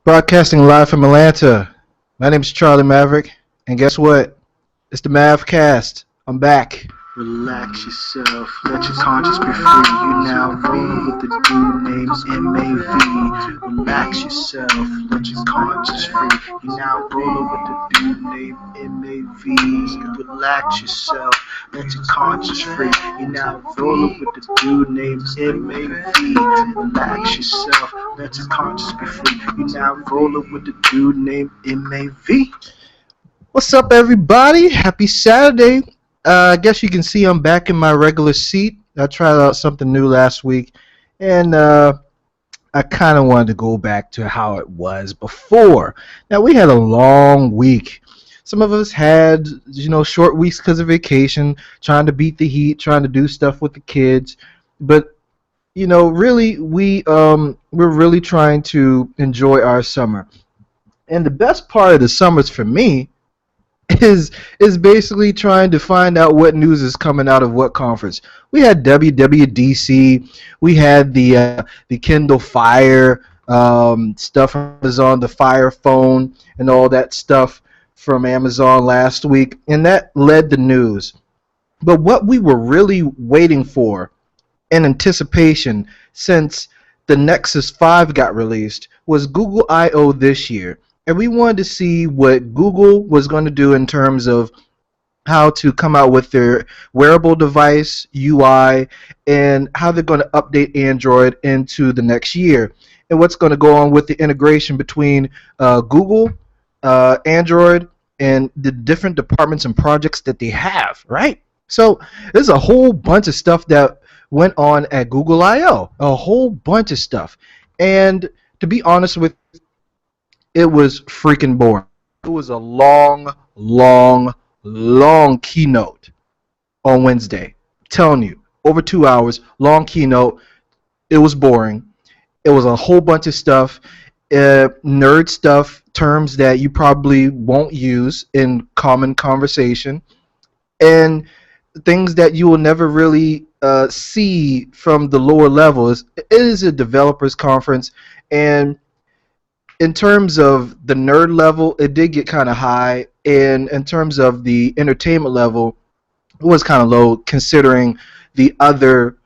Broadcasting live from Atlanta. My name is Charlie Maverick, and guess what? It's the MavCast. I'm back. Relax yourself, let your conscience be free. You now rolling with the dude named MAV. Relax yourself, let your conscience free. You now rolling with the dude named MAV. Relax yourself, let your conscience free. You now rolling with the dude named MAV. Relax yourself, let your conscience be free. You now rolling with the dude named MAV. What's up, everybody? Happy Saturday. I guess you can see I'm back in my regular seat. I tried out something new last week, and I kind of wanted to go back to how it was before. Now, we had a long week. Some of us had, short weeks because of vacation, trying to beat the heat, trying to do stuff with the kids. But really, we're really trying to enjoy our summer. And the best part of the summers for me is basically trying to find out what news is coming out of what conference. We had WWDC, we had the Kindle Fire stuff from Amazon, the Fire phone, and all that stuff from Amazon last week, and that led the news. But what we were really waiting for in anticipation since the Nexus 5 got released was Google I/O this year. And we wanted to see what Google was going to do in terms of how to come out with their wearable device UI and how they're going to update Android into the next year, and what's going to go on with the integration between Google, Android, and the different departments and projects that they have, right? So there's a whole bunch of stuff that went on at Google I/O, a whole bunch of stuff. And to be honest with you, it was freaking boring. It was a long, long, long keynote on Wednesday. I'm telling you, over 2 hours, long keynote. It was boring. It was a whole bunch of stuff, nerd stuff, terms that you probably won't use in common conversation, and things that you will never really see from the lower levels. It is a developers conference, and in terms of the nerd level, it did get kind of high, and in terms of the entertainment level, it was kind of low considering the other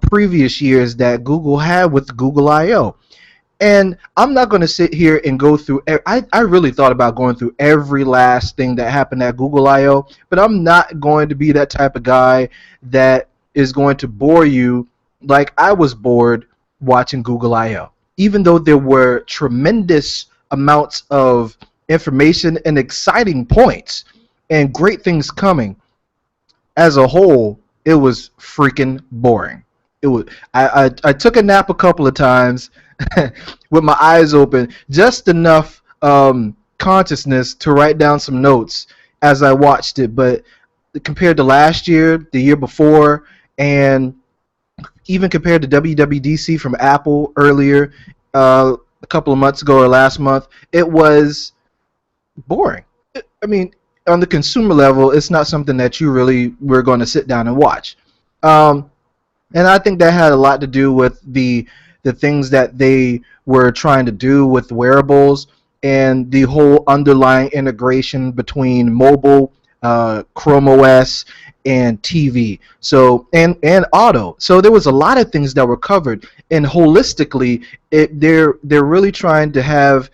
previous years that Google had with Google I/O. And I'm not going to sit here and go through. I really thought about going through every last thing that happened at Google I/O, but I'm not going to be that type of guy that is going to bore you like I was bored watching Google I/O. Even though there were tremendous amounts of information and exciting points and great things coming, as a whole, it was freaking boring. It was. I took a nap a couple of times with my eyes open, just enough consciousness to write down some notes as I watched it. But compared to last year, the year before, and even compared to WWDC from Apple earlier, a couple of months ago or last month, it was boring. I mean, on the consumer level, it's not something that you really were going to sit down and watch. Um, and I think that had a lot to do with the things that they were trying to do with wearables and the whole underlying integration between mobile, Chrome OS, and TV. So and auto. So there was a lot of things that were covered, and holistically, they're really trying to have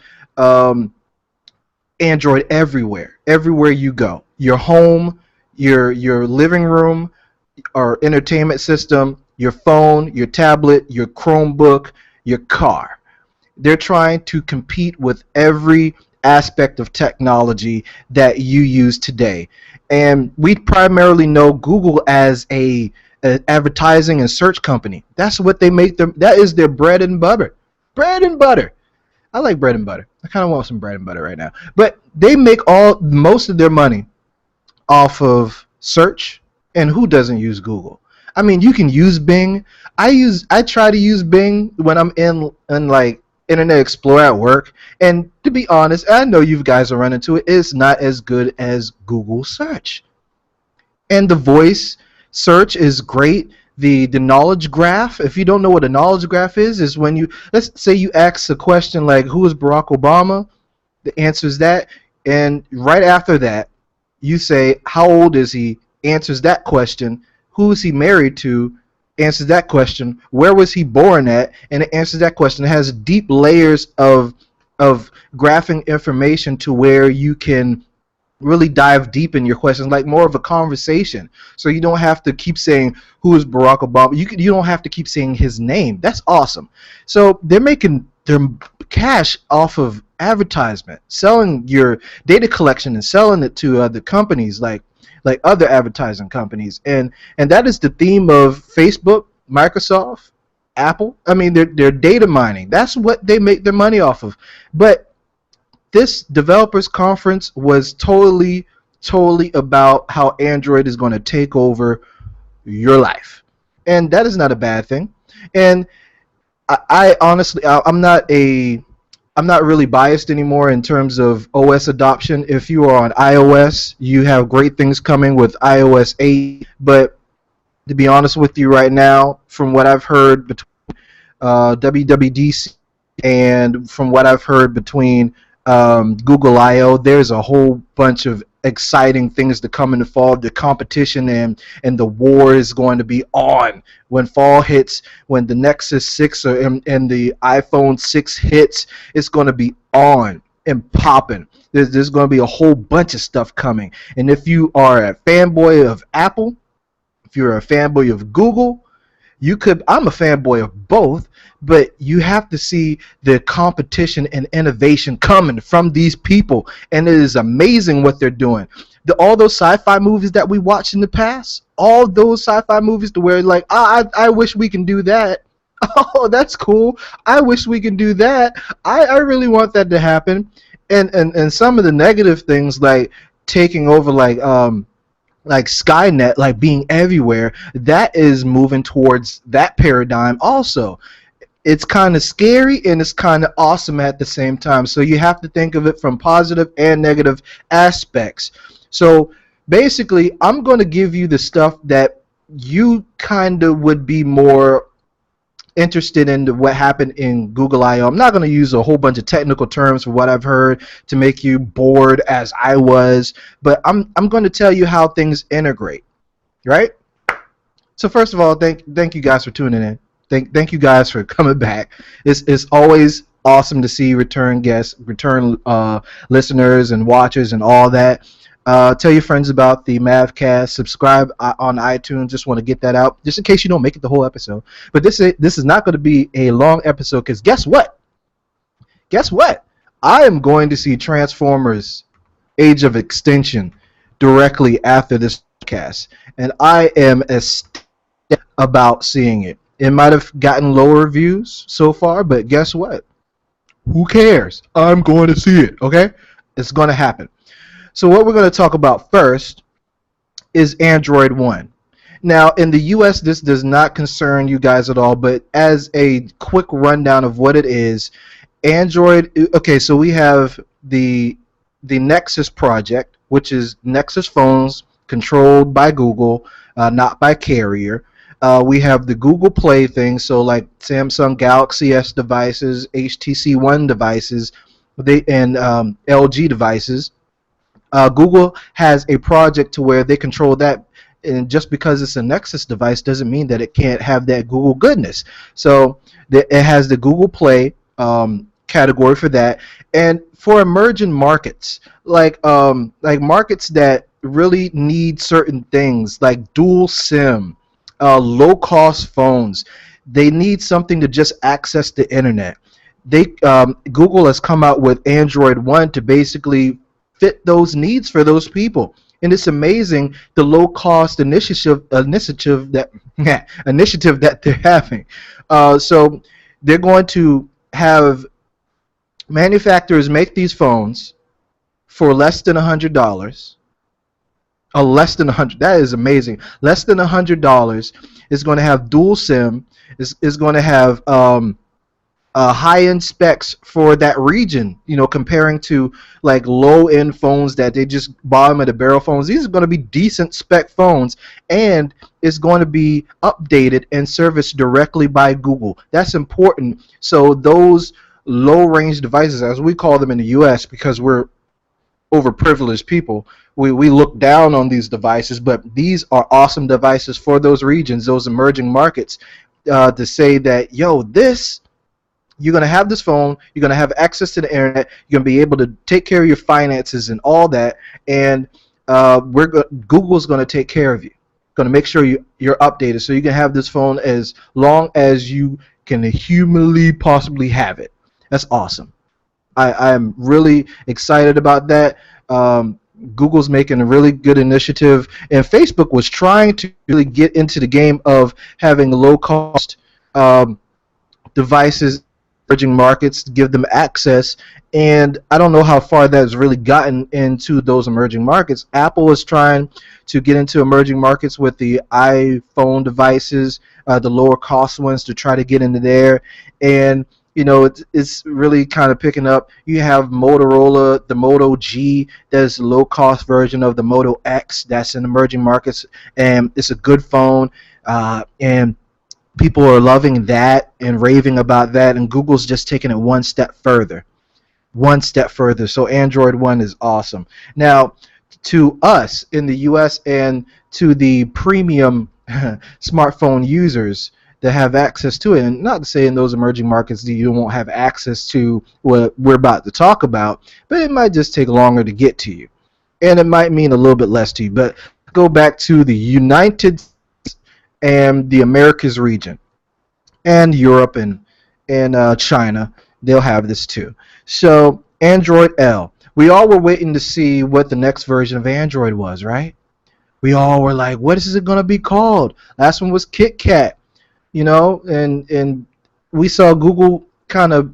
Android everywhere you go. Your home, your living room, or entertainment system, your phone, your tablet, your Chromebook, your car. They're trying to compete with every aspect of technology that you use today. And we primarily know Google as a advertising and search company. That's what they make them. That is their bread and butter. Bread and butter. I like bread and butter. I kind of want some bread and butter right now. But they make most of their money off of search, and who doesn't use Google? I mean, you can use Bing. I try to use Bing when I'm in like Internet Explorer at work, and to be honest, I know you guys will run into it. It's not as good as Google search. And the voice search is great. the knowledge graph. If you don't know what a knowledge graph is when you, let's say you ask a question like, who is Barack Obama? The answer is that, and right after that, you say, how old is he? Answers that question. Who is he married to? Answers that question. Where was he born at? And it answers that question. It has deep layers of graphing information to where you can really dive deep in your questions, like more of a conversation. So you don't have to keep saying who is Barack Obama. You don't have to keep saying his name. That's awesome. So they're making their cash off of advertisement, selling your data collection and selling it to other companies like other advertising companies. And that is the theme of Facebook, Microsoft, Apple. I mean, they're data mining. That's what they make their money off of. But this developers conference was totally about how Android is going to take over your life, and that is not a bad thing. And I honestly, I'm not really biased anymore in terms of OS adoption. If you are on iOS, you have great things coming with iOS 8. But to be honest with you right now, from what I've heard between WWDC and from what I've heard between Google I/O, there's a whole bunch of exciting things to come in the fall. The competition and the war is going to be on when fall hits. When the Nexus 6 and the iPhone 6 hits, it's going to be on and popping. There's going to be a whole bunch of stuff coming. And if you are a fanboy of Apple, if you're a fanboy of Google, I'm a fanboy of both, but you have to see the competition and innovation coming from these people, and it is amazing what they're doing. All those sci-fi movies that we watched in the past, all those sci-fi movies to where like, I wish we can do that. Oh, that's cool. I wish we can do that. I really want that to happen. And some of the negative things like taking over like Skynet, like being everywhere, that is moving towards that paradigm also. It's kind of scary and it's kind of awesome at the same time. So you have to think of it from positive and negative aspects. So basically, I'm going to give you the stuff that you kind of would be more interested in what happened in Google I/O. I'm not going to use a whole bunch of technical terms for what I've heard to make you bored as I was, but I'm going to tell you how things integrate, right? So first of all, thank you guys for tuning in. Thank you guys for coming back. It's always awesome to see return guests, return listeners and watchers and all that. Tell your friends about the MavCast. Subscribe on iTunes. Just want to get that out, just in case you don't make it the whole episode. But this is not going to be a long episode, because guess what? Guess what? I am going to see Transformers: Age of Extinction directly after this podcast, and I am ecstatic about seeing it. It might have gotten lower views so far, but guess what? Who cares? I'm going to see it. Okay, it's going to happen. So what we're going to talk about first is Android One. Now, in the US, this does not concern you guys at all, but as a quick rundown of what it is, Android, okay, so we have the Nexus project, which is Nexus phones controlled by Google, not by carrier. We have the Google Play thing, so like Samsung Galaxy S devices, HTC One devices, and LG devices. Google has a project to where they control that, and just because it's a Nexus device doesn't mean that it can't have that Google goodness. So it has the Google Play category for that, and for emerging markets like markets that really need certain things like dual SIM, low cost phones. They need something to just access the internet. Google has come out with Android One to basically fit those needs for those people, and it's amazing the low cost initiative that initiative that they're having. So they're going to have manufacturers make these phones for less than $100. Less than 100. That is amazing. Less than $100. Is going to have dual SIM. Is going to have high-end specs for that region, comparing to like low-end phones that they just bottom of the barrel phones. These are going to be decent spec phones, and it's going to be updated and serviced directly by Google. That's important. So those low-range devices, as we call them in the US, because we're overprivileged people, we look down on these devices, but these are awesome devices for those regions, those emerging markets, to say that, yo, this you're going to have this phone, you're going to have access to the internet, you're going to be able to take care of your finances and all that, and Google's going to take care of you. Going to make sure you're updated so you can have this phone as long as you can humanly possibly have it. That's awesome. I'm really excited about that. Google's making a really good initiative, and Facebook was trying to really get into the game of having low cost devices, emerging markets, to give them access. And I don't know how far that's really gotten into those emerging markets. Apple is trying to get into emerging markets with the iPhone devices, the lower cost ones, to try to get into there. And it's really kind of picking up. You have Motorola, the Moto G, that's a low cost version of the Moto X, that's in emerging markets, and it's a good phone. And people are loving that and raving about that, and Google's just taking it one step further. One step further. So Android One is awesome. Now, to us in the US and to the premium smartphone users that have access to it, and not to say in those emerging markets that you won't have access to what we're about to talk about, but it might just take longer to get to you. And it might mean a little bit less to you. But go back to the United States and the Americas region and Europe and China. They'll have this too. So Android L. We all were waiting to see what the next version of Android was, right? We all were like, what is it going to be called? Last one was Kit Kat, and we saw Google kind of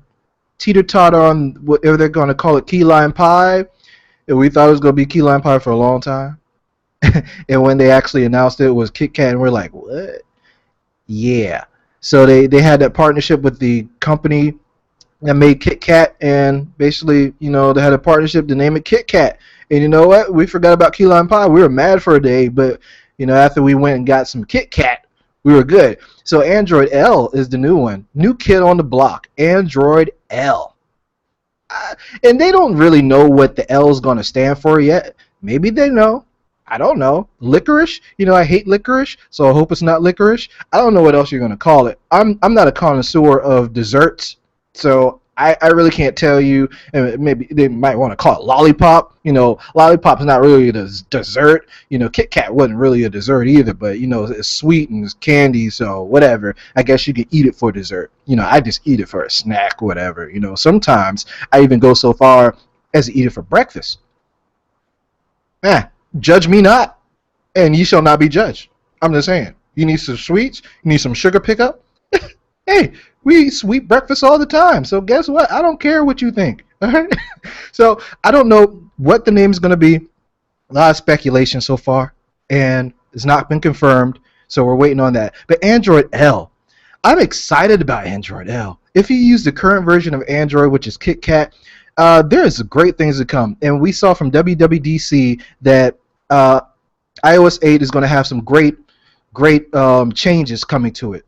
teeter-totter on whatever they're going to call it, key lime pie. And we thought it was going to be key lime pie for a long time. And when they actually announced it was Kit Kat, and we're like, what? Yeah. So they had that partnership with the company that made Kit Kat, and basically, they had a partnership to name it Kit Kat. And you know what? We forgot about key lime pie. We were mad for a day, but after we went and got some Kit Kat, we were good. So Android L is the new one. New kid on the block. Android L. And they don't really know what the L is going to stand for yet. Maybe they know. I don't know. Licorice? I hate licorice, so I hope it's not licorice. I don't know what else you're going to call it. I'm not a connoisseur of desserts, so I really can't tell you. And maybe they might want to call it lollipop. Lollipop is not really a dessert. Kit Kat wasn't really a dessert either, but it's sweet and it's candy, so whatever. I guess you can eat it for dessert. I just eat it for a snack, whatever. Sometimes I even go so far as to eat it for breakfast. Judge me not, and ye shall not be judged. I'm just saying. You need some sweets. You need some sugar pickup. Hey, we eat sweet breakfast all the time. So guess what? I don't care what you think. All right. So I don't know what the name is going to be. A lot of speculation so far, and it's not been confirmed. So we're waiting on that. But Android L, I'm excited about Android L. If you use the current version of Android, which is Kit Kat, there is great things to come. And we saw from WWDC that iOS 8 is going to have some great changes coming to it.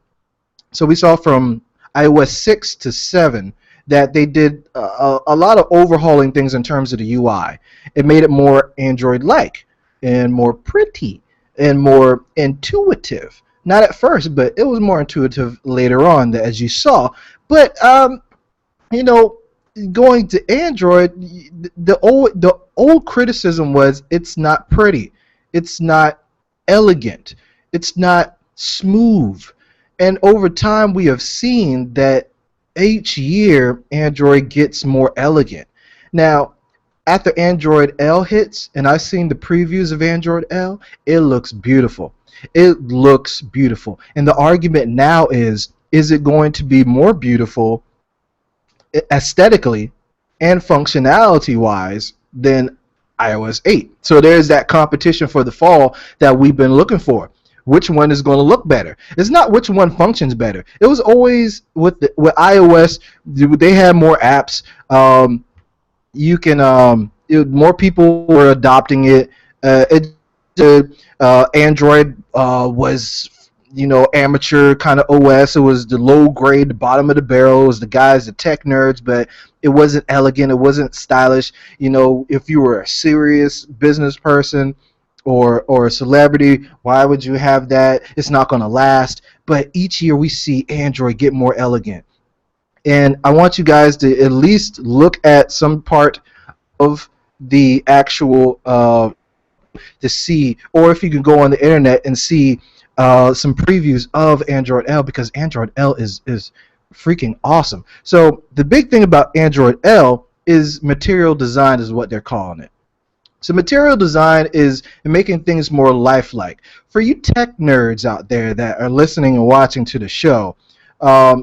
So we saw from iOS 6 to 7 that they did a lot of overhauling things in terms of the UI. It made it more Android-like and more pretty and more intuitive. Not at first, but it was more intuitive later on, as you saw. But going to Android, the old criticism was it's not pretty, it's not elegant, it's not smooth. And over time, we have seen that each year, Android gets more elegant. Now, after Android L hits, and I've seen the previews of Android L, it looks beautiful. It looks beautiful. And the argument now is it going to be more beautiful aesthetically and functionality-wise than iOS 8? So there's that competition for the fall that we've been looking for. which one is going to look better. It's not which one functions better. It was always with iOS. They had more apps. You can more people were adopting it. Android was amateur kind of OS. It was the low grade, the bottom of the barrel. It was the guys, the tech nerds, but it wasn't elegant. It wasn't stylish. If you were a serious business person or a celebrity, why would you have that? It's not going to last. But each year we see Android get more elegant. And I want you guys to at least look at some part of the actual to see, or if you can go on the internet and see some previews of Android L, because Android L is freaking awesome. So the big thing about Android L is material design is what they're calling it. So material design is making things more lifelike. For you tech nerds out there that are listening and watching to the show,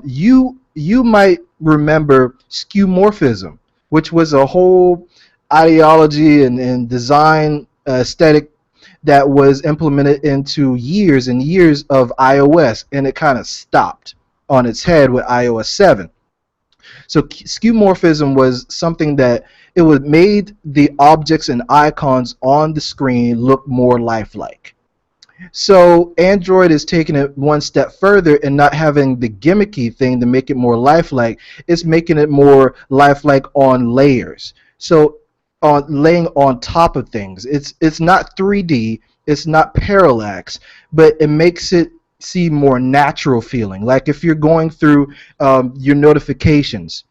you might remember skeuomorphism, which was a whole ideology and design aesthetic that was implemented into years and years of iOS, and it kind of stopped on its head with iOS 7. So skeuomorphism was something that it would made the objects and icons on the screen look more lifelike. So Android is taking it one step further and not having the gimmicky thing to make it more lifelike. It's making it more lifelike on layers. So on laying on top of things. It's not 3D. It's not parallax, but it makes it seem more natural feeling. Like if you're going through your notifications,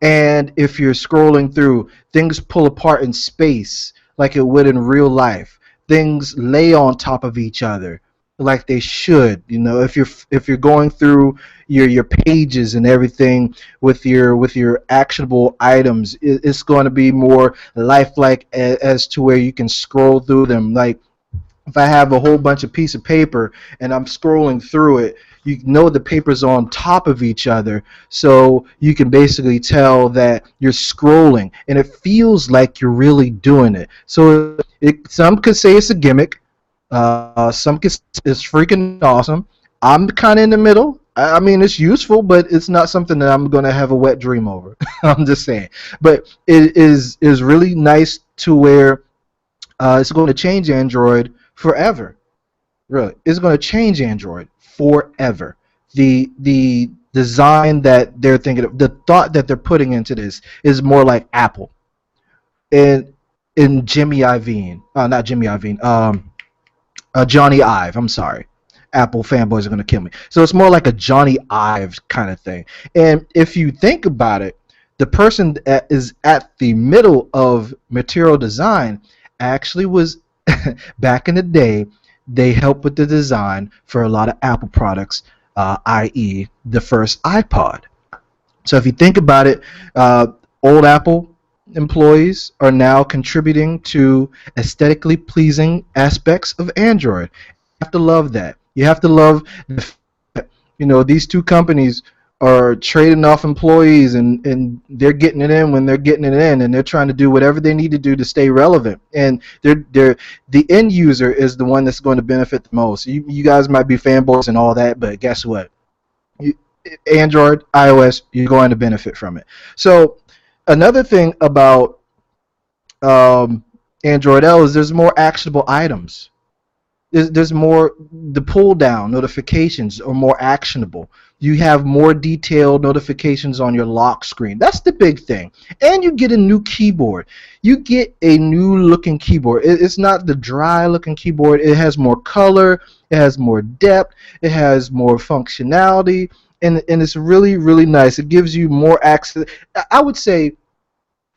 and if you're scrolling through, things pull apart in space like it would in real life. Things lay on top of each other like they should. If you're going through your pages and everything with your actionable items, it's going to be more lifelike as to where you can scroll through them. Like if I have a whole bunch of piece of paper and I'm scrolling through it, you know the papers are on top of each other, so you can basically tell that you're scrolling, and it feels like you're really doing it. So some could say it's a gimmick, some could say it's freaking awesome. I'm kind of in the middle. I mean, it's useful, but it's not something that I'm going to have a wet dream over. I'm just saying. But it is really nice to where it's going to change Android forever. Really, it's going to change Android forever. The design that they're thinking of, the thought that they're putting into this is more like Apple and in Jimmy Iovine, not Jimmy Iovine, Johnny Ive. I'm sorry. Apple fanboys are going to kill me. So it's more like a Johnny Ive kind of thing. And if you think about it, the person that is at the middle of material design actually was back in the day. They helped with the design for a lot of Apple products, i.e. the first iPod. So if you think about it, old Apple employees are now contributing to aesthetically pleasing aspects of Android. You have to love that. You have to love the fact that, these two companies are trading off employees, and they're getting it in when they're getting it in, and they're trying to do whatever they need to do to stay relevant. And the end user is the one that's going to benefit the most. You guys might be fanboys and all that, but guess what? Android, iOS, you're going to benefit from it. So another thing about Android L is there's more actionable items. There's more, the pull down notifications are more actionable. You have more detailed notifications on your lock screen. That's the big thing. And you get a new keyboard. You get a new looking keyboard. It's not the dry looking keyboard. It has more color. It has more depth. It has more functionality. And it's really, really nice. It gives you more access. I would say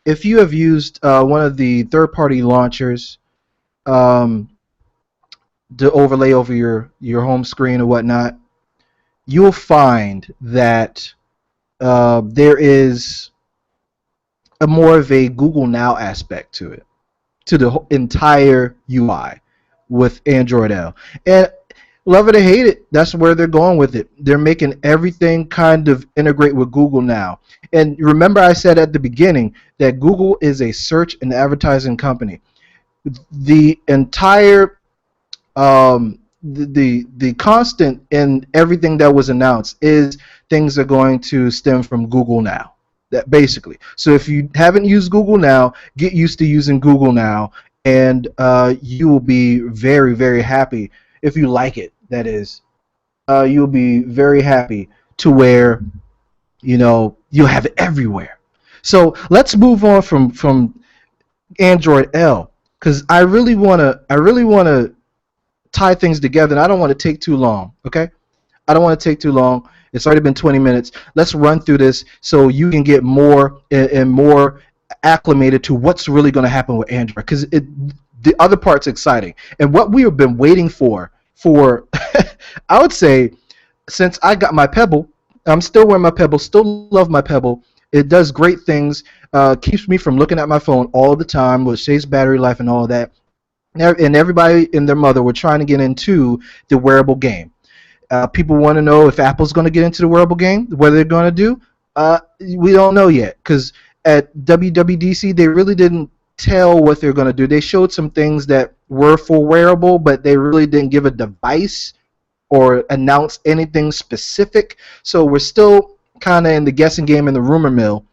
if you have used one of the third-party launchers, to overlay over your home screen or whatnot, you'll find that there is a more of a Google Now aspect to it, to the entire UI with Android L. And love it or hate it, that's where they're going with it. They're making everything kind of integrate with Google Now. And remember I said at the beginning that Google is a search and advertising company. The entire the constant in everything that was announced is things are going to stem from Google Now. That basically. So if you haven't used Google Now, get used to using Google Now, and you will be very, very happy if you like it. That is, you'll be very happy to where you'll have it everywhere. So let's move on from Android L, because I really wanna tie things together, and I don't want to take too long. Okay, I don't want to take too long. It's already been 20 minutes. Let's run through this so you can get more and more acclimated to what's really going to happen with Android, because the other part's exciting, and what we have been waiting for I would say since I got my Pebble. I'm still wearing my Pebble, still love my Pebble. It does great things, keeps me from looking at my phone all the time, which saves battery life and all that. And everybody and their mother were trying to get into the wearable game. People want to know if Apple's going to get into the wearable game, what they're going to do. We don't know yet, because at WWDC they really didn't tell what they're going to do. They showed some things that were for wearable, but they really didn't give a device or announce anything specific. So we're still kind of in the guessing game, in the rumor mill,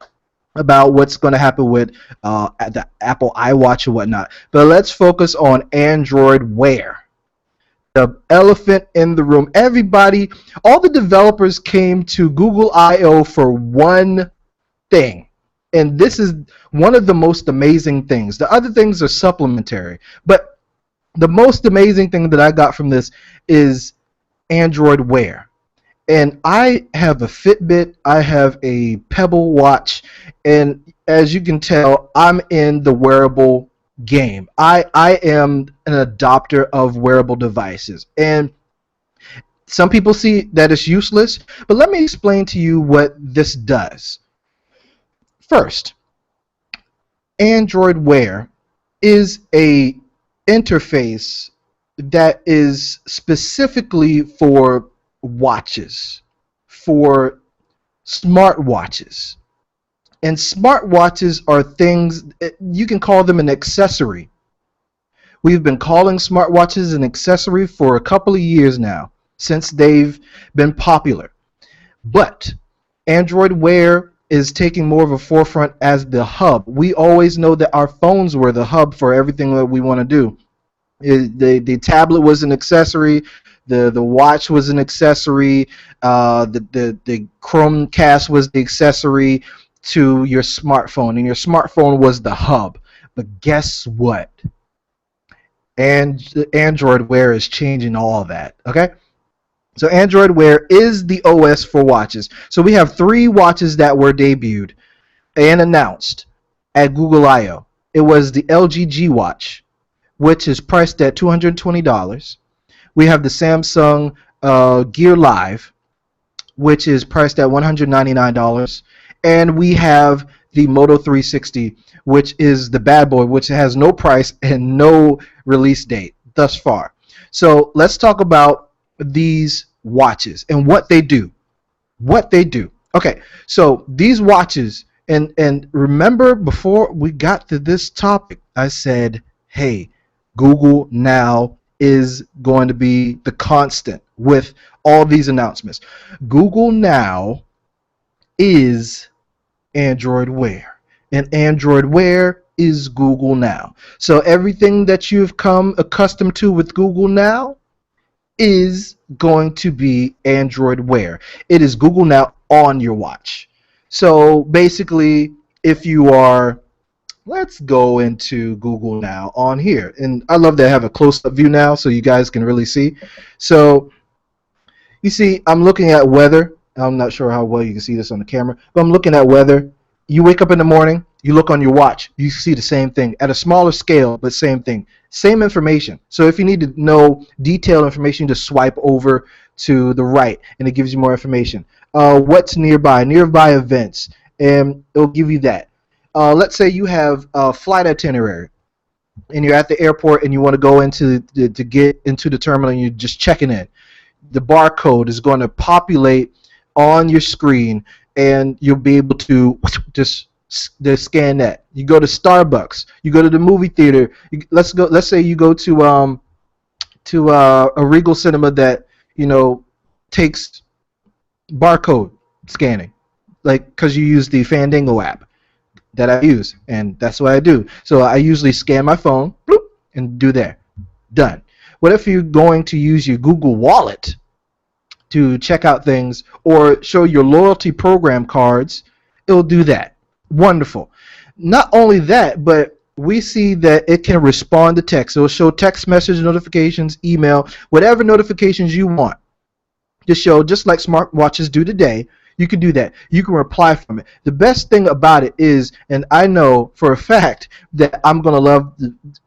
about what's going to happen with the Apple iWatch and whatnot. But let's focus on Android Wear. The elephant in the room. Everybody, all the developers came to Google I/O for one thing. And this is one of the most amazing things. The other things are supplementary. But the most amazing thing that I got from this is Android Wear. And I have a Fitbit, I have a Pebble watch, and as you can tell, I'm in the wearable game. I am an adopter of wearable devices. And some people see that it's useless, but let me explain to you what this does. First, Android Wear is a interface that is specifically for watches, for smartwatches. And smartwatches are things, you can call them an accessory. We've been calling smartwatches an accessory for a couple of years now, since they've been popular. But Android Wear is taking more of a forefront as the hub. We always know that our phones were the hub for everything that we want to do. The tablet was an accessory. The watch was an accessory. The Chromecast was the accessory to your smartphone, and your smartphone was the hub. But guess what? And Android Wear is changing all that. Okay, so Android Wear is the OS for watches. So we have 3 watches that were debuted and announced at Google I/O. It was the LG G Watch, which is priced at $220. We have the Samsung Gear Live, which is priced at $199. And we have the Moto 360, which is the bad boy, which has no price and no release date thus far. So let's talk about these watches and what they do. What they do. Okay, so these watches, and remember before we got to this topic, I said, hey, Google Now is going to be the constant with all these announcements. Google Now is Android Wear, and Android Wear is Google Now. So everything that you've come accustomed to with Google Now is going to be Android Wear. It is Google Now on your watch. So basically, if you are, let's go into Google Now on here, and I love that I have a close-up view now so you guys can really see. So you see, I'm looking at weather. I'm not sure how well you can see this on the camera, but I'm looking at weather. You wake up in the morning, you look on your watch, you see the same thing at a smaller scale, but same thing, same information. So if you need to know detailed information, just swipe over to the right, and it gives you more information. What's nearby events, and it'll give you that. Let's say you have a flight itinerary, and you're at the airport, and you want to go into to get into the terminal, and you're just checking in. The barcode is going to populate on your screen, and you'll be able to just scan that. You go to Starbucks, you go to the movie theater. Let's say you go to to a Regal Cinema that takes barcode scanning, like because you use the Fandango app that I use, and that's what I do. So I usually scan my phone, bloop, and do that. Done. What if you're going to use your Google Wallet to check out things or show your loyalty program cards? It'll do that. Wonderful. Not only that, but we see that it can respond to text. It'll show text message notifications, email, whatever notifications you want to show, just like smartwatches do today. You can do that. You can reply from it. The best thing about it is, and I know for a fact that I'm going to love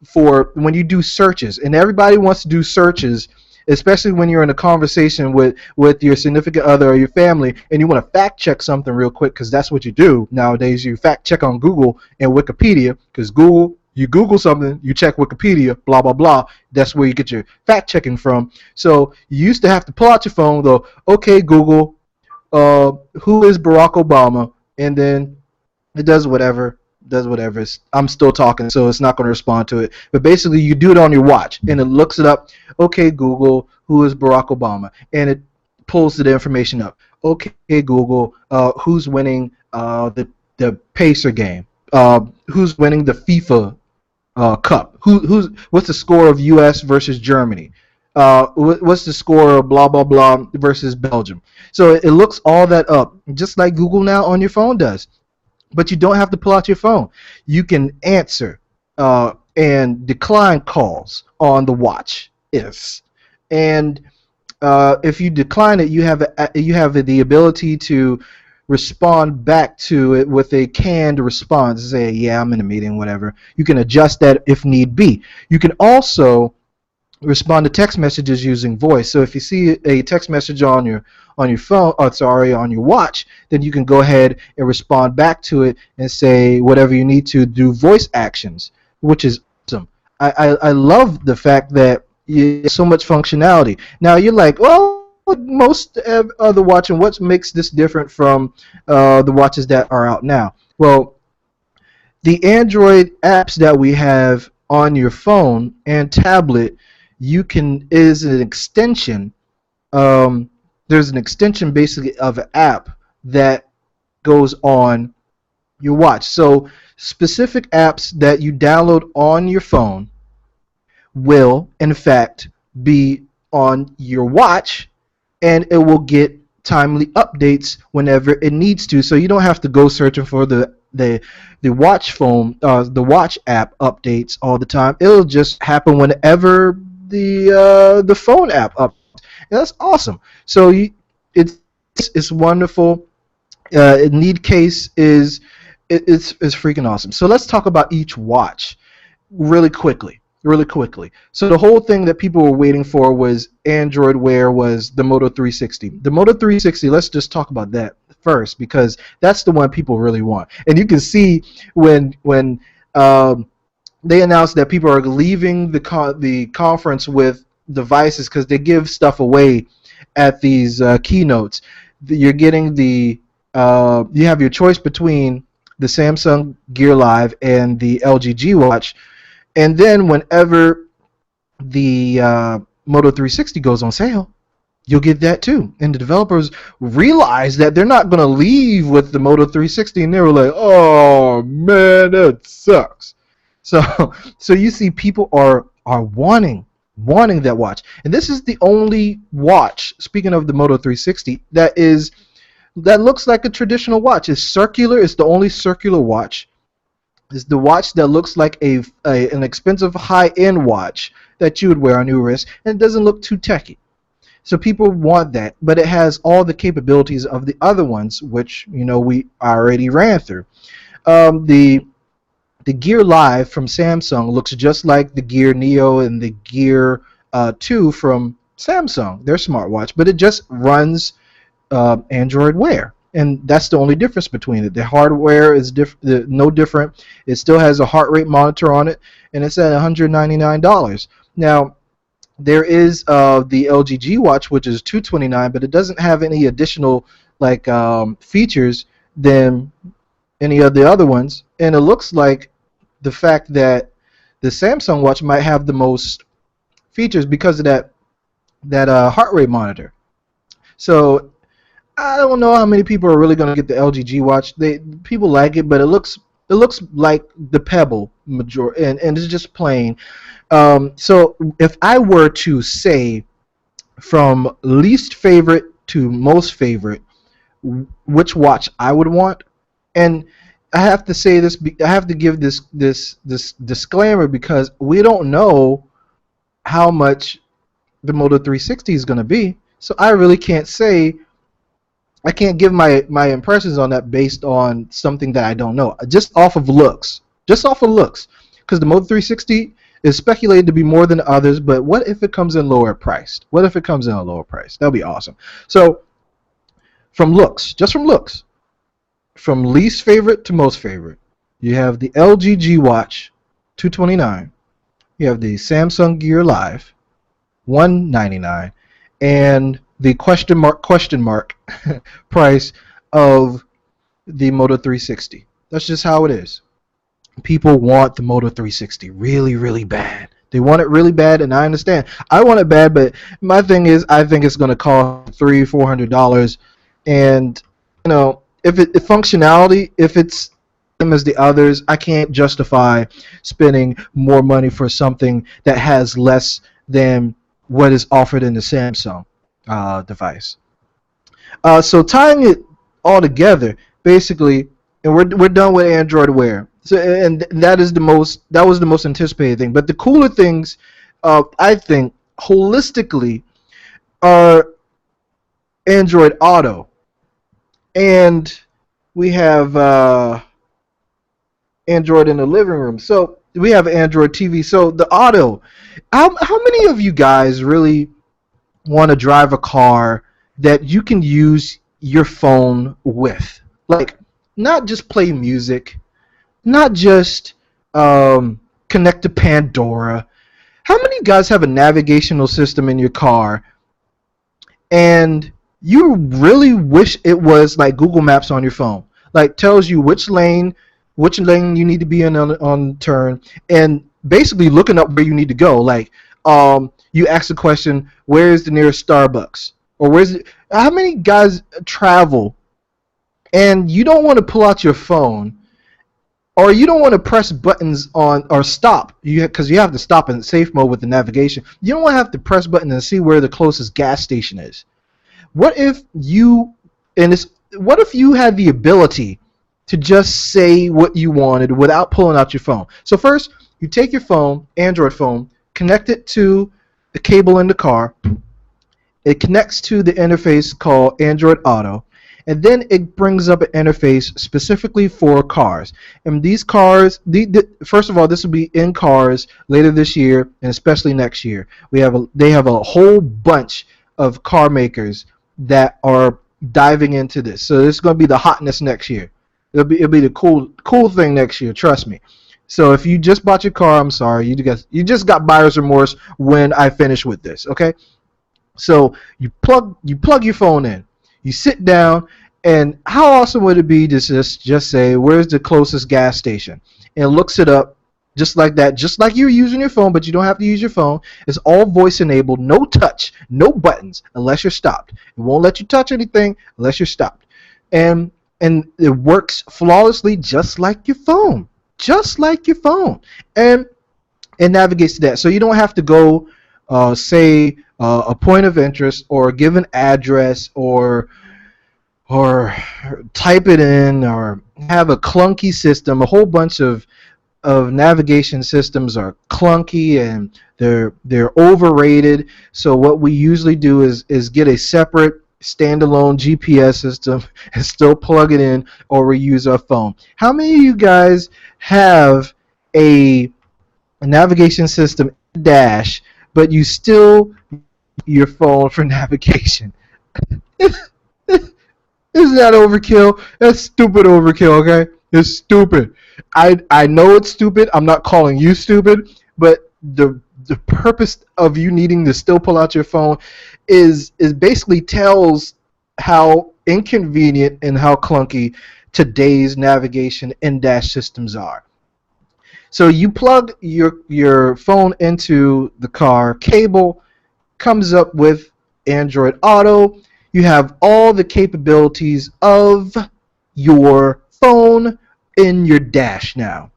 for when you do searches, and everybody wants to do searches, especially when you're in a conversation with your significant other or your family, and you want to fact check something real quick, because that's what you do nowadays. You fact check on Google and Wikipedia, because you Google something, you check Wikipedia, blah, blah, blah. That's where you get your fact checking from. So you used to have to pull out your phone, go, okay, Google, who is Barack Obama? And then it does whatever. I'm still talking, so it's not going to respond to it. But basically, you do it on your watch, and it looks it up. Okay, Google, who is Barack Obama? And it pulls the information up. Okay, Google, who's winning the Pacer game? Who's winning the FIFA Cup? What's the score of U.S. versus Germany? What's the score of blah blah blah versus Belgium? So it looks all that up, just like Google now on your phone does. But you don't have to pull out your phone. You can answer and decline calls on the watch. And if you decline it, you have the ability to respond back to it with a canned response. Say, yeah, I'm in a meeting, whatever. You can adjust that if need be. You can also respond to text messages using voice. So if you see a text message on your phone, on your watch, then you can go ahead and respond back to it and say whatever you need to do voice actions, which is awesome. I love the fact that you have so much functionality. Now you're like, well, most other watches, what makes this different from the watches that are out now? Well, the Android apps that we have on your phone and tablet, is an extension. There's an extension basically of an app that goes on your watch. So specific apps that you download on your phone will in fact be on your watch, and it will get timely updates whenever it needs to. So you don't have to go searching for the watch phone, the watch app updates all the time. It'll just happen whenever the phone app up. And that's awesome. So it's wonderful. Need case it's freaking awesome. So let's talk about each watch really quickly. So the whole thing that people were waiting for was Android Wear, was the Moto 360. The Moto 360, let's just talk about that first, because that's the one people really want. And you can see when they announced that people are leaving the conference with devices, because they give stuff away at these keynotes. You're getting you have your choice between the Samsung Gear Live and the LG G Watch, and then whenever the Moto 360 goes on sale, you'll get that too. And the developers realize that they're not going to leave with the Moto 360, and they were like, oh man, that sucks. So you see people are wanting that watch. And this is the only watch, speaking of the Moto 360, that looks like a traditional watch. It's circular. It's the only circular watch. It's the watch that looks like an expensive high-end watch that you would wear on your wrist, and it doesn't look too techy. So people want that, but it has all the capabilities of the other ones, which we already ran through. The Gear Live from Samsung looks just like the Gear Neo and the Gear 2 from Samsung, their smartwatch, but it just runs Android Wear. And that's the only difference between it. The hardware is no different. It still has a heart rate monitor on it, and it's at $199. Now, there is the LG G Watch, which is $229, but it doesn't have any additional features than any of the other ones. And it looks like the fact that the Samsung watch might have the most features because of that heart rate monitor. So I don't know how many people are really going to get the LG G Watch. People like it, but it looks like the Pebble and it's just plain. So if I were to say from least favorite to most favorite, which watch I would want, and I have to say this. I have to give this disclaimer because we don't know how much the Moto 360 is going to be. So I really can't say. I can't give my impressions on that based on something that I don't know. Just off of looks. Just off of looks. Because the Moto 360 is speculated to be more than others, but what if it comes in lower priced? What if it comes in a lower price? That'll be awesome. So from looks, just from looks, from least favorite to most favorite, you have the LG G Watch 229. You have the Samsung Gear Live 199, and the question mark price of the Moto 360. That's just how it is. People want the Moto 360 really, really bad. They want it really bad, and I understand. I want it bad, but my thing is, I think it's going to cost $300-$400, and if functionality, if it's same as the others, I can't justify spending more money for something that has less than what is offered in the Samsung device. So tying it all together, basically, and we're done with Android Wear. So and that was the most anticipated thing. But the cooler things, I think, holistically, are Android Auto, and we have Android in the living room. So we have Android TV. So the Auto, how many of you guys really want to drive a car that you can use your phone with? Like, not just play music, not just connect to Pandora. How many guys have a navigational system in your car and you really wish it was like Google Maps on your phone? Like, tells you which lane you need to be in on turn, and basically looking up where you need to go. Like, you ask the question, where is the nearest Starbucks? Or how many guys travel and you don't want to pull out your phone, or you don't want to press buttons on or stop, because you have to stop in safe mode with the navigation. You don't want to have to press buttons and see where the closest gas station is. What if you had the ability to just say what you wanted without pulling out your phone? So first, you take your phone, Android phone, connect it to the cable in the car. It connects to the interface called Android Auto, and then it brings up an interface specifically for cars. And these cars, first of all, this will be in cars later this year and especially next year. They have a whole bunch of car makers that are diving into this. So this is going to be the hotness next year. It'll be the cool thing next year. Trust me. So if you just bought your car, I'm sorry, you just got buyer's remorse when I finish with this. Okay. So you plug your phone in, you sit down, and how awesome would it be to just say, where's the closest gas station? And it looks it up just like that, just like you're using your phone, but you don't have to use your phone. It's all voice enabled, no touch, no buttons unless you're stopped. It won't let you touch anything unless you're stopped. And it works flawlessly just like your phone. Just like your phone. And it navigates to that. So you don't have to go say a point of interest or give an address or type it in or have a clunky system. A whole bunch of navigation systems are clunky and they're overrated. So what we usually do is get a separate standalone GPS system and still plug it in, or we use our phone. How many of you guys have a navigation system dash, but you still use your phone for navigation? Isn't that overkill? That's stupid overkill, okay? It's stupid. I know it's stupid. I'm not calling you stupid, but the purpose of you needing to still pull out your phone is basically tells how inconvenient and how clunky today's navigation in-dash systems are. So you plug your phone into the car, cable comes up with Android Auto. You have all the capabilities of your phone in your dash now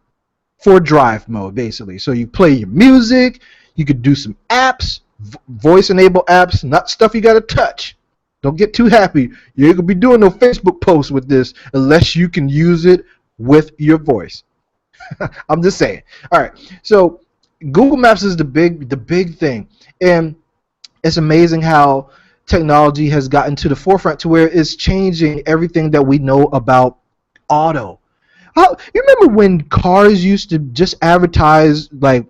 for drive mode, basically. So you play your music, you could do some apps, voice enabled apps, not stuff you got to touch. Don't get too happy. You ain't gonna be doing no Facebook posts with this unless you can use it with your voice. I'm just saying. All right. So Google Maps is the big thing, and it's amazing how technology has gotten to the forefront to where it's changing everything that we know about auto. You remember when cars used to just advertise like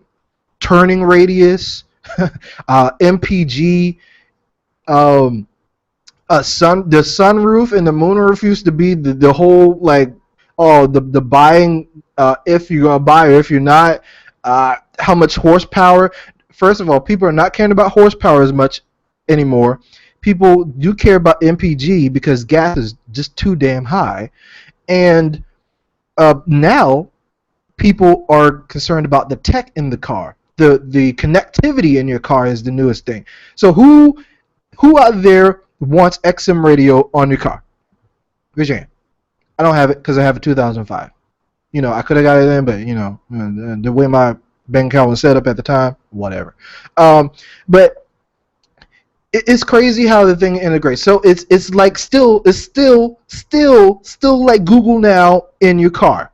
turning radius, MPG, um, the sunroof and the moonroof used to be the whole like, oh, the buying, if you're gonna buy or if you're not, how much horsepower. First of all, people are not caring about horsepower as much anymore. People do care about MPG because gas is just too damn high, and now people are concerned about the tech in the car. The connectivity in your car is the newest thing. So who out there wants XM radio on your car? Raise your hand. I don't have it because I have a 2005. I could have got it in, but the way my bank account was set up at the time, whatever. But it's crazy how the thing integrates. So it's like still like Google Now in your car.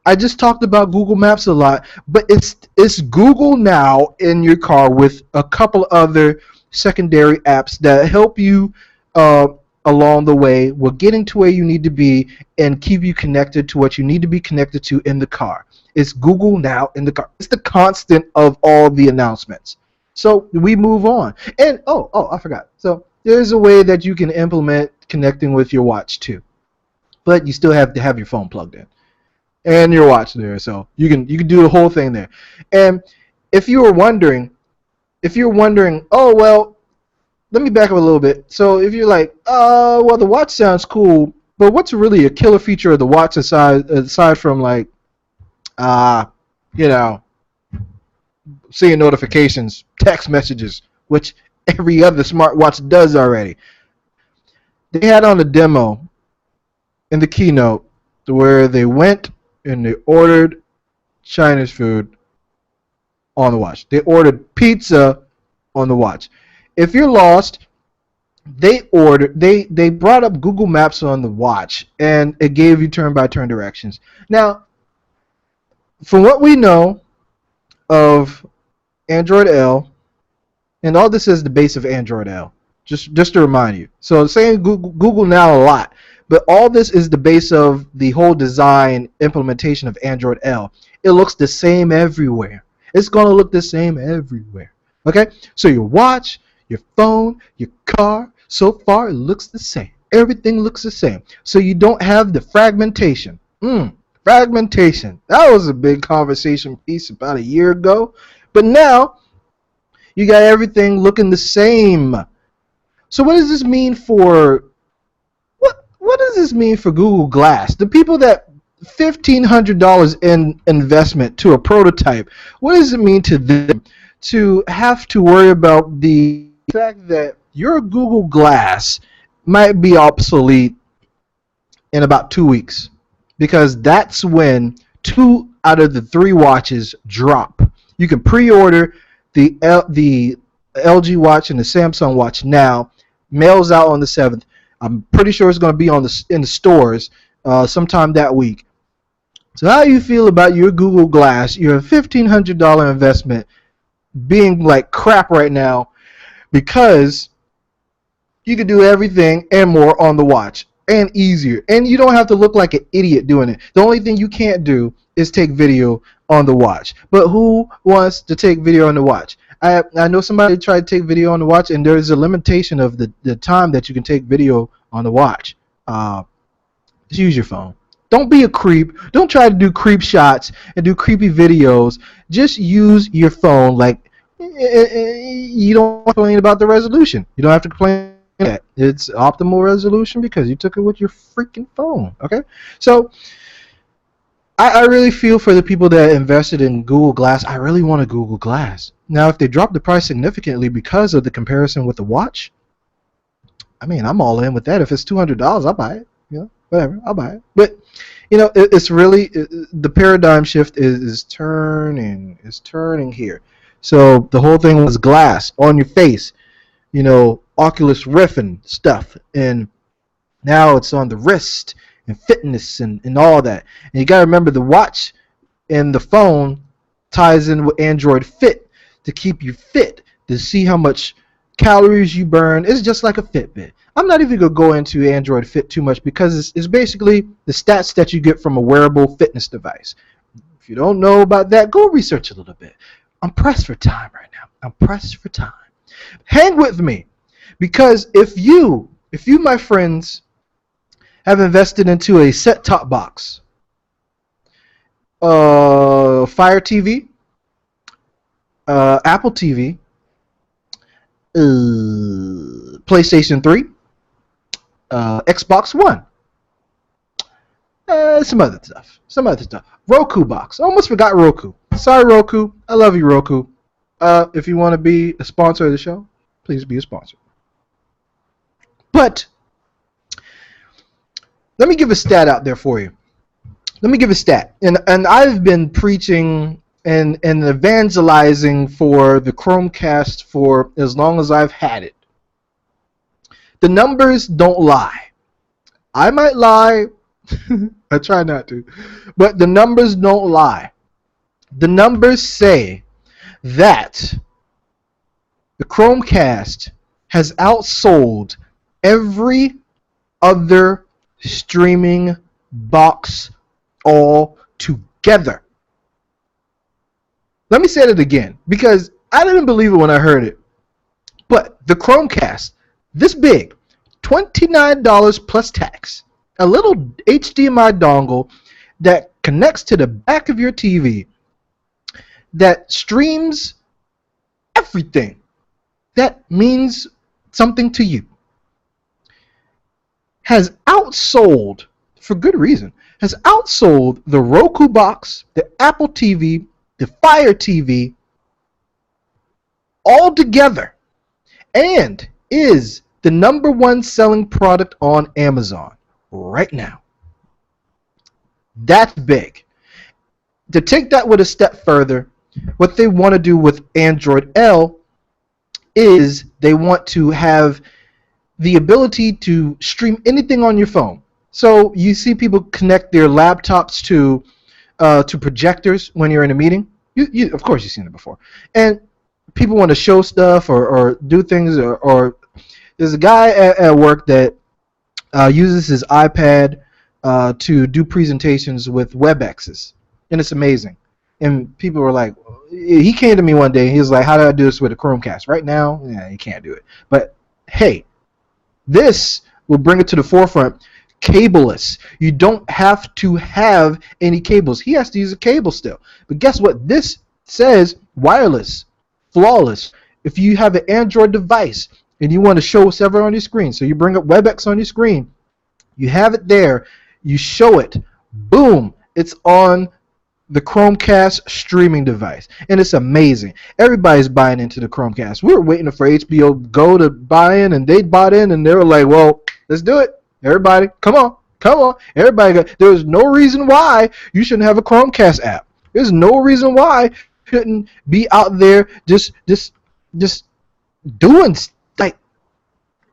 I just talked about Google Maps a lot, but it's Google Now in your car with a couple other secondary apps that help you along the way with getting to where you need to be and keep you connected to what you need to be connected to in the car. It's Google Now in the car. It's the constant of all the announcements. So we move on. And I forgot. So there's a way that you can implement connecting with your watch too, but you still have to have your phone plugged in and your watch there, so you can do the whole thing there. And if you're wondering, oh well, let me back up a little bit. So if you're like, well, the watch sounds cool, but what's really a killer feature of the watch aside from like, seeing notifications, text messages, which every other smartwatch does already? They had on a demo in the keynote to where they went and they ordered Chinese food on the watch. They ordered pizza on the watch. If you're lost, they brought up Google Maps on the watch and it gave you turn-by-turn directions. Now, from what we know of Android L, and all this is the base of Android L, just to remind you. So saying Google Now a lot, but all this is the base of the whole design implementation of Android L. It looks the same everywhere. It's going to look the same everywhere. Okay? So your watch, your phone, your car, so far it looks the same. Everything looks the same. So you don't have the fragmentation. Fragmentation. That was a big conversation piece about a year ago. But now you got everything looking the same. So what does this mean for what does this mean for Google Glass? The people that $1,500 in investment to a prototype, what does it mean to them to have to worry about the fact that your Google Glass might be obsolete in about 2 weeks? Because that's when 2 out of the 3 watches drop. You can pre-order the LG watch and the Samsung watch now. Mails out on the 7th. I'm pretty sure it's going to be in the stores sometime that week. So how do you feel about your Google Glass, your $1,500 investment, being like crap right now because you can do everything and more on the watch and easier, and you don't have to look like an idiot doing it. The only thing you can't do is take video on the watch. But who wants to take video on the watch? I know somebody tried to take video on the watch, and there is a limitation of the time that you can take video on the watch. Just use your phone. Don't be a creep. Don't try to do creep shots and do creepy videos. Just use your phone. Like, you don't complain about the resolution. You don't have to complain that it's optimal resolution because you took it with your freaking phone. Okay, so I really feel for the people that invested in Google Glass. I really want a Google Glass. Now, if they drop the price significantly because of the comparison with the watch, I mean, I'm all in with that. If it's $200, I'll buy it. Whatever, I'll buy it. But it's really the paradigm shift is turning. Is turning here. So the whole thing was glass on your face. Oculus Rift and stuff, and now it's on the wrist and fitness and all that. And you got to remember the watch and the phone ties in with Android Fit to keep you fit, to see how much calories you burn. It's just like a Fitbit. I'm not even going to go into Android Fit too much because it's basically the stats that you get from a wearable fitness device. If you don't know about that, go research a little bit. I'm pressed for time right now. I'm pressed for time. Hang with me, because if you, my friends, have invested into a set-top box, Fire TV, Apple TV, PlayStation 3, Xbox One, some other stuff. Roku box. I almost forgot Roku. Sorry, Roku. I love you, Roku. If you want to be a sponsor of the show, please be a sponsor. But let me give a stat out there for you. Let me give a stat. And I've been preaching and evangelizing for the Chromecast for as long as I've had it. The numbers don't lie. I might lie. I try not to. But the numbers don't lie. The numbers say that the Chromecast has outsold every other streaming box all together. Let me say it again, because I didn't believe it when I heard it. But the Chromecast, this big, $29 plus tax, a little HDMI dongle that connects to the back of your TV, that streams everything that means something to you, has outsold, for good reason, has outsold the Roku box, the Apple TV, the Fire TV, all together, and is the #1 selling product on Amazon right now. That's big. To take that with a step further, what they want to do with Android L is they want to have the ability to stream anything on your phone. So you see people connect their laptops to projectors when you're in a meeting. You of course you've seen it before. And people want to show stuff or do things, or there's a guy at work that uses his iPad to do presentations with WebExes, and it's amazing. And people were like, he came to me one day, he was like, how do I do this with a Chromecast? Right now, yeah, you can't do it. But hey, this will bring it to the forefront. Cableless. You don't have to have any cables. He has to use a cable still. But guess what? This says wireless, flawless. If you have an Android device and you want to show several on your screen, so you bring up WebEx on your screen, you have it there, you show it, boom, it's on the Chromecast streaming device, and it's amazing. Everybody's buying into the Chromecast. We were waiting for HBO Go to buy in, and they bought in, and they were like, well, let's do it. Everybody, come on. Everybody, there's no reason why you shouldn't have a Chromecast app. There's no reason why you shouldn't be out there just doing, like,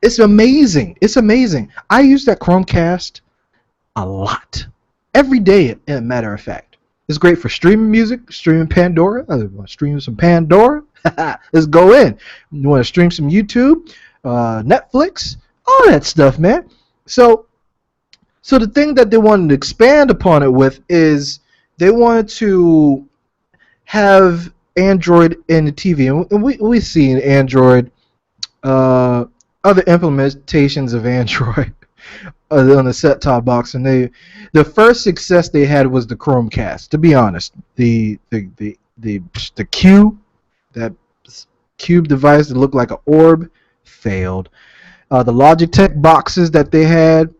it's amazing. It's amazing. I use that Chromecast a lot. Every day, as a matter of fact. It's great for streaming music, streaming Pandora. I want to stream some Pandora. Let's go in. You want to stream some YouTube, Netflix, all that stuff, man. So the thing that they wanted to expand upon it with is they wanted to have Android in the TV, and we've seen Android, other implementations of Android on the set-top box, and the first success they had was the Chromecast. To be honest, the Cube, that Cube device that looked like an orb, failed. The Logitech boxes that they had,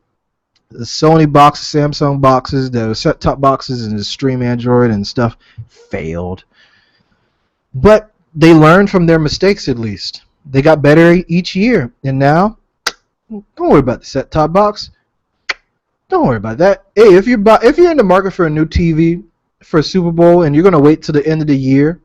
the Sony boxes, Samsung boxes, the set-top boxes, and the Stream Android and stuff failed. But they learned from their mistakes at least. They got better each year, and now don't worry about the set-top box. Don't worry about that. Hey, if you're in the market for a new TV for Super Bowl and you're gonna wait till the end of the year,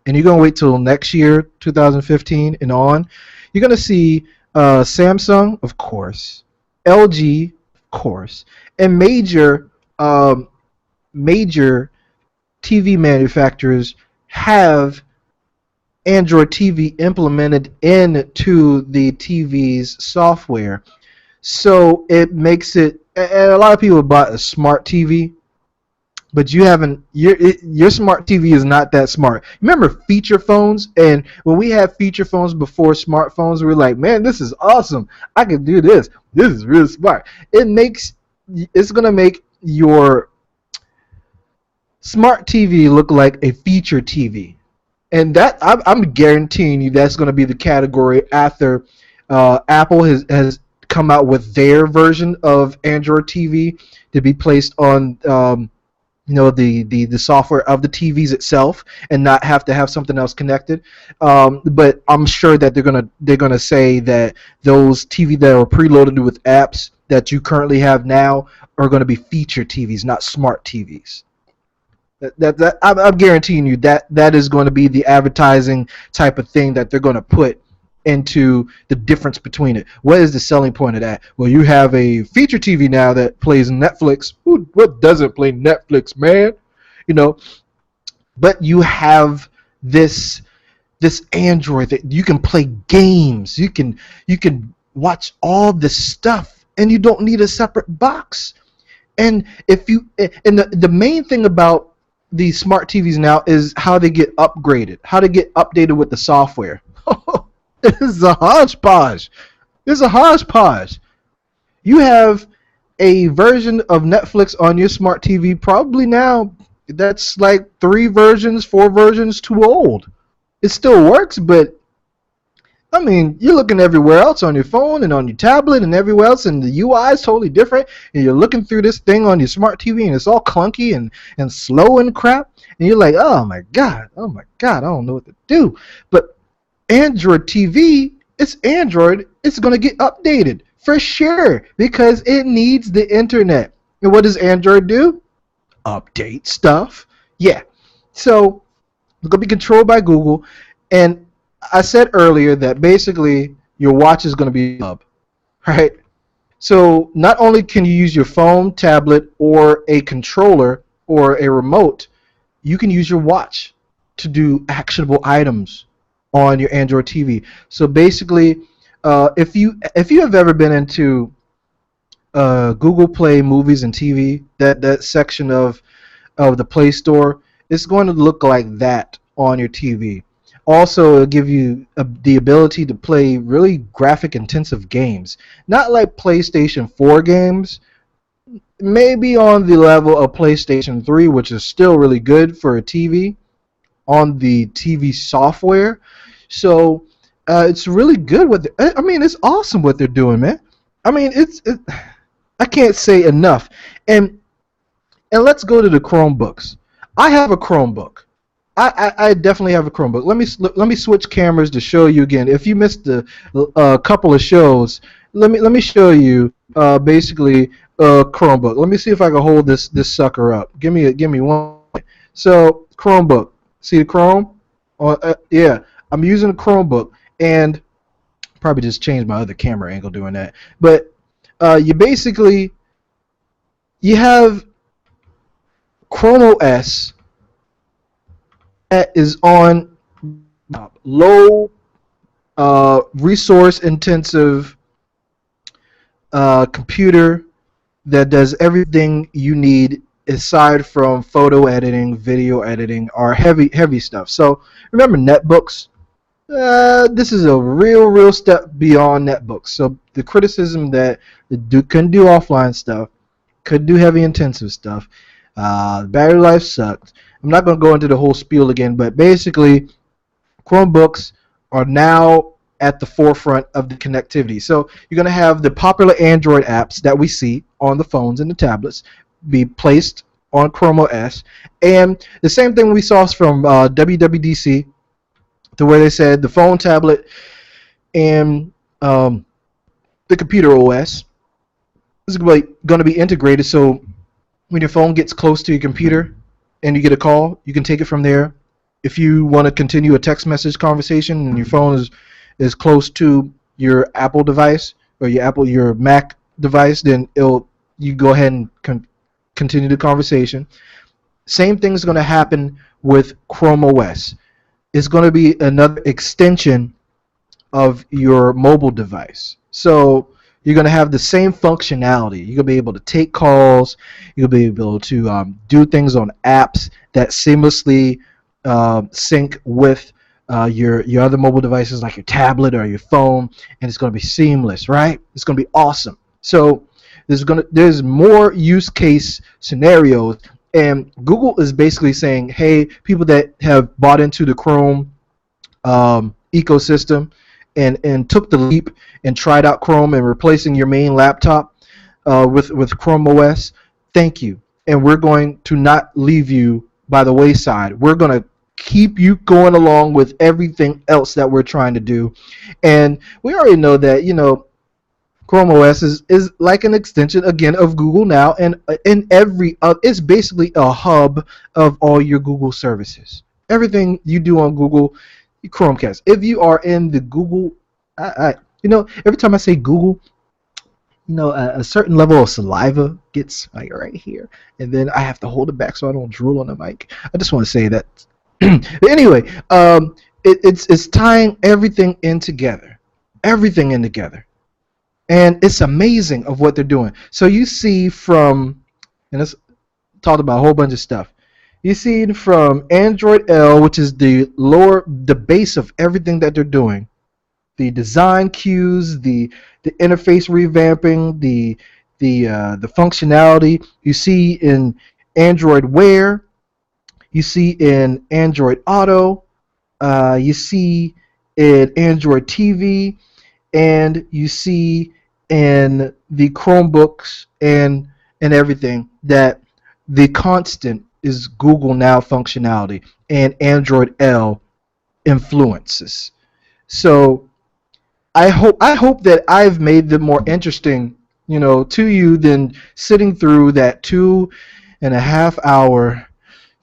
and you're gonna wait till next year, 2015 and on, you're gonna see Samsung, of course, LG, of course, and major TV manufacturers have Android TV implemented into the TV's software. So it makes it, and a lot of people bought a smart TV, but you haven't, your smart TV is not that smart. Remember feature phones? And when we had feature phones before smartphones, we were like, man, this is awesome. I can do this. This is really smart. It's going to make your smart TV look like a feature TV. And that I'm guaranteeing you that's going to be the category after Apple has come out with their version of Android TV to be placed on the software of the TVs itself and not have to have something else connected. But I'm sure that they're gonna say that those TV that are preloaded with apps that you currently have now are going to be feature TVs, not smart TVs. I'm guaranteeing you that is going to be the advertising type of thing that they're going to put into the difference between it. What is the selling point of that? Well, you have a feature TV now that plays Netflix. What doesn't play Netflix, man? You know, but you have this Android that you can play games. You can watch all this stuff, and you don't need a separate box. And the main thing about these smart TVs now is how they get upgraded, how they get updated with the software. It's a hodgepodge. It's a hodgepodge. You have a version of Netflix on your smart TV probably now that's like 3 versions, 4 versions too old. It still works, but I mean, you're looking everywhere else on your phone and on your tablet and everywhere else, and the UI is totally different. And you're looking through this thing on your smart TV, and it's all clunky and slow and crap. And you're like, oh my god, I don't know what to do. But Android TV, it's Android. It's going to get updated for sure because it needs the internet. And what does Android do? Update stuff. Yeah. So it's going to be controlled by Google. And I said earlier that basically your watch is going to be a hub, right? So not only can you use your phone, tablet, or a controller or a remote, you can use your watch to do actionable items on your Android TV. So basically, if you have ever been into Google Play Movies and TV, that section of the Play Store, it's going to look like that on your TV. Also, it'll give you the ability to play really graphic intensive games. Not like PlayStation 4 games, maybe on the level of PlayStation 3, which is still really good for a TV on the TV software. So it's really good. It's awesome what they're doing, man. I mean, I can't say enough. And let's go to the Chromebooks. I have a Chromebook. I definitely have a Chromebook. Let me switch cameras to show you again. If you missed a couple of shows, let me show you basically a Chromebook. Let me see if I can hold this sucker up. Give me one. So Chromebook. See the Chrome? Yeah, I'm using a Chromebook, and probably just changed my other camera angle doing that. But you have Chrome OS that is on low resource intensive computer that does everything you need aside from photo editing, video editing, or heavy stuff. So remember netbooks? This is a real step beyond netbooks. So the criticism that couldn't do offline stuff, could do heavy intensive stuff, battery life sucked. I'm not going to go into the whole spiel again, but basically Chromebooks are now at the forefront of the connectivity. So you're going to have the popular Android apps that we see on the phones and the tablets be placed on Chrome OS. And the same thing we saw from WWDC, to where they said the phone, tablet, and the computer OS is going to be integrated. So when your phone gets close to your computer and you get a call, you can take it from there. If you want to continue a text message conversation and your phone is close to your Apple device or your Mac device, then you go ahead and continue the conversation. Same thing is going to happen with Chrome OS. It's going to be another extension of your mobile device. So you're going to have the same functionality. You're going to be able to take calls. You'll be able to do things on apps that seamlessly sync with your other mobile devices like your tablet or your phone, and it's going to be seamless, right? It's going to be awesome. So there's more use case scenarios, and Google is basically saying, hey, people that have bought into the Chrome ecosystem and took the leap and tried out Chrome and replacing your main laptop with Chrome OS, thank you. And we're going to not leave you by the wayside. We're going to keep you going along with everything else that we're trying to do. And we already know that, Chrome OS is like an extension again of Google now, and in it's basically a hub of all your Google services. Everything you do on Google, Chromecast. If you are in the Google, every time I say Google, a certain level of saliva gets like right here, and then I have to hold it back so I don't drool on the mic. I just want to say that. But anyway, it's tying everything in together, and it's amazing of what they're doing. So you see and it's talked about a whole bunch of stuff. You see from Android L, which is the base of everything that they're doing, the design cues, the interface revamping, the functionality. You see in Android Wear, you see in Android Auto, you see in Android TV, and you see in the Chromebooks and everything that the constant is Google Now functionality and Android L influences. So I hope that I've made them more interesting, to you than sitting through that 2.5 hour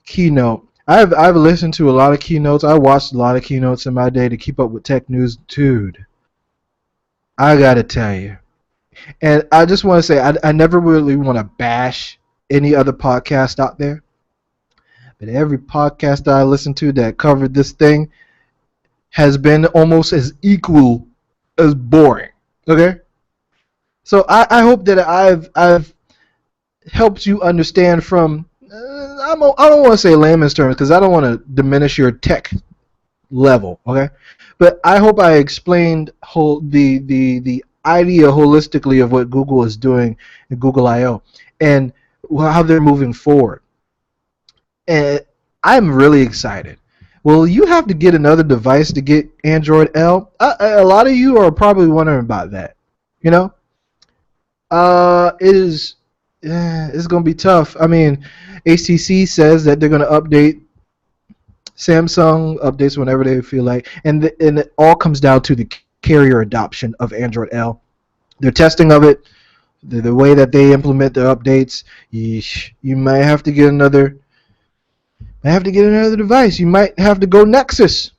keynote. I've listened to a lot of keynotes. I watched a lot of keynotes in my day to keep up with tech news, dude. I gotta tell you, and I just want to say I never really want to bash any other podcast out there, but every podcast that I listened to that covered this thing has been almost as equal as boring. Okay, so I hope that I've helped you understand from I don't want to say layman's terms because I don't want to diminish your tech level. Okay, but I hope I explained the idea holistically of what Google is doing in Google I/O and how they're moving forward. And I'm really excited. Well, you have to get another device to get Android L. A lot of you are probably wondering about that. It's going to be tough. I mean, HTC says that they're going to update. Samsung updates whenever they feel like, and it all comes down to the carrier adoption of Android L. Their testing of it, the way that they implement their updates. You might have to get another. Device. You might have to go Nexus.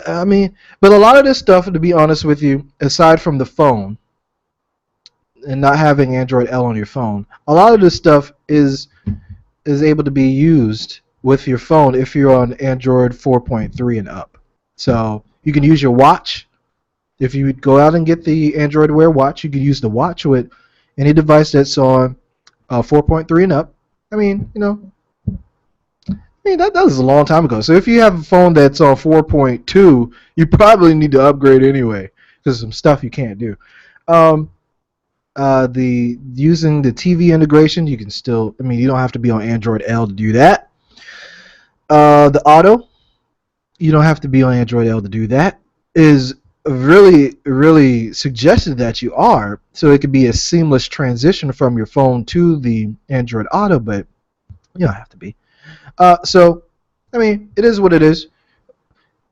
I mean, but a lot of this stuff, to be honest with you, aside from the phone and not having Android L on your phone, a lot of this stuff is able to be used with your phone if you're on Android 4.3 and up. So you can use your watch. If you go out and get the Android Wear watch, you can use the watch with any device that's on 4.3 and up. I mean, that was a long time ago. So if you have a phone that's on 4.2, you probably need to upgrade anyway because some stuff you can't do. Using the TV integration, you can still. I mean, you don't have to be on Android L to do that. The auto, you don't have to be on Android L to do that. Is really suggested that you are, so it could be a seamless transition from your phone to the Android Auto, but you don't have to be. So, I mean, it is what it is.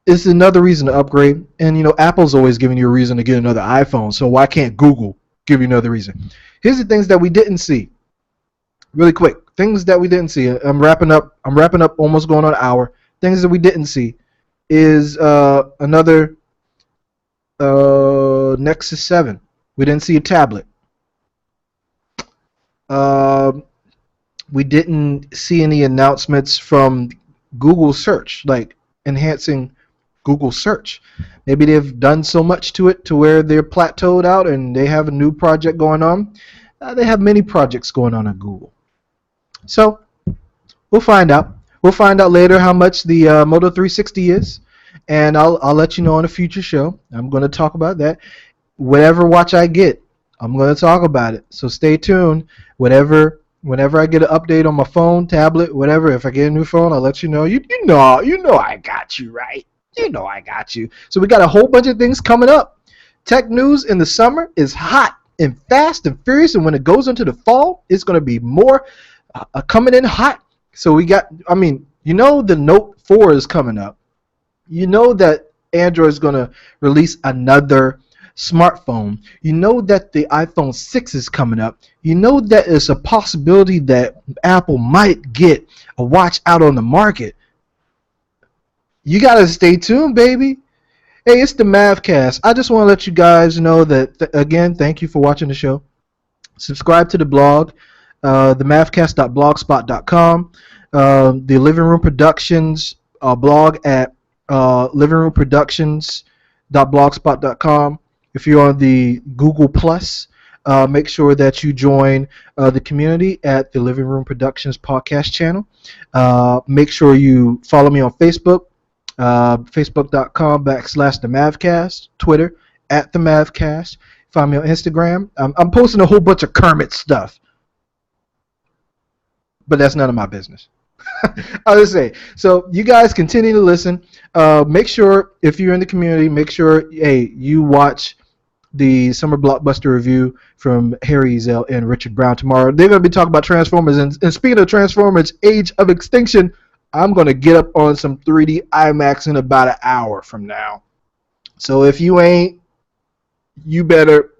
It's another reason to upgrade, and Apple's always giving you a reason to get another iPhone. So why can't Google give you another reason? Here's the things that we didn't see, really quick. Things that we didn't see. I'm wrapping up. Almost going on an hour. Things that we didn't see is another Nexus 7. We didn't see a tablet. Um, we didn't see any announcements from Google search, like enhancing Google search. Maybe they've done so much to it to where they're plateaued out and they have a new project going on. They have many projects going on at Google. So we'll find out. We'll find out later how much the Moto 360 is, and I'll let you know on a future show. I'm going to talk about that. Whatever watch I get, I'm going to talk about it. So stay tuned. Whenever I get an update on my phone, tablet, whatever, if I get a new phone, I'll let you know. You know I got you, right? You know I got you. So we got a whole bunch of things coming up. Tech news in the summer is hot and fast and furious, and when it goes into the fall, it's going to be more coming in hot. So we got, the Note 4 is coming up. You know that Android is going to release another smartphone. You know that the iPhone 6 is coming up. You know that it's a possibility that Apple might get a watch out on the market. You got to stay tuned, baby. Hey, it's the MavCast. I just want to let you guys know that, again, thank you for watching the show. Subscribe to the blog, themavcast.blogspot.com, the Living Room Productions blog at livingroomproductions.blogspot.com. If you're on the Google Plus, make sure that you join the community at the Living Room Productions podcast channel. Make sure you follow me on Facebook, facebook.com/the MavCast, Twitter at the MavCast. Find me on Instagram. I'm posting a whole bunch of Kermit stuff, but that's none of my business. I'll just say. So you guys continue to listen. Make sure, if you're in the community, make sure, hey, you watch the summer blockbuster review from Harry Ezel and Richard Brown tomorrow. They're going to be talking about Transformers. And speaking of Transformers, Age of Extinction, I'm going to get up on some 3D IMAX in about an hour from now. So if you ain't, you better,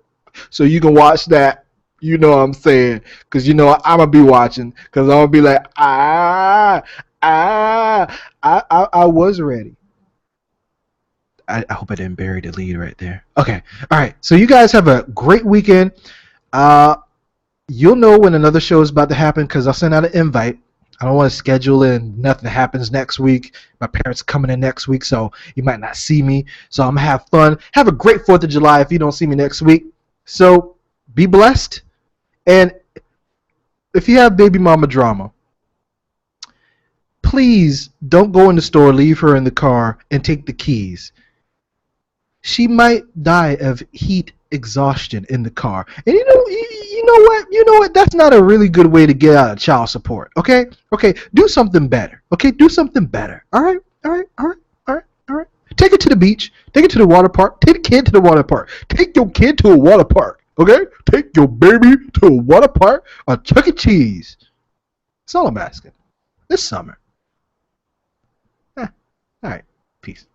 so you can watch that. You know what I'm saying? Because I'm going to be watching. Because I'm going to be like, I was ready. I hope I didn't bury the lead right there. Okay. All right. So you guys have a great weekend. You'll know when another show is about to happen because I'll send out an invite. I don't want to schedule in. Nothing happens next week. My parents are coming in next week, so you might not see me. So I'm going to have fun. Have a great 4th of July if you don't see me next week. So be blessed. And if you have baby mama drama, please don't go in the store, leave her in the car, and take the keys. She might die of heat exhaustion in the car. And you know what? That's not a really good way to get out of child support. Okay? Do something better. Okay? Do something better. All right? Take it to the beach. Take it to the water park. Take the kid to the water park. Take your kid to a water park. Okay? Take your baby to a water park or Chuck E. Cheese. That's all I'm asking. This summer. All right. Peace.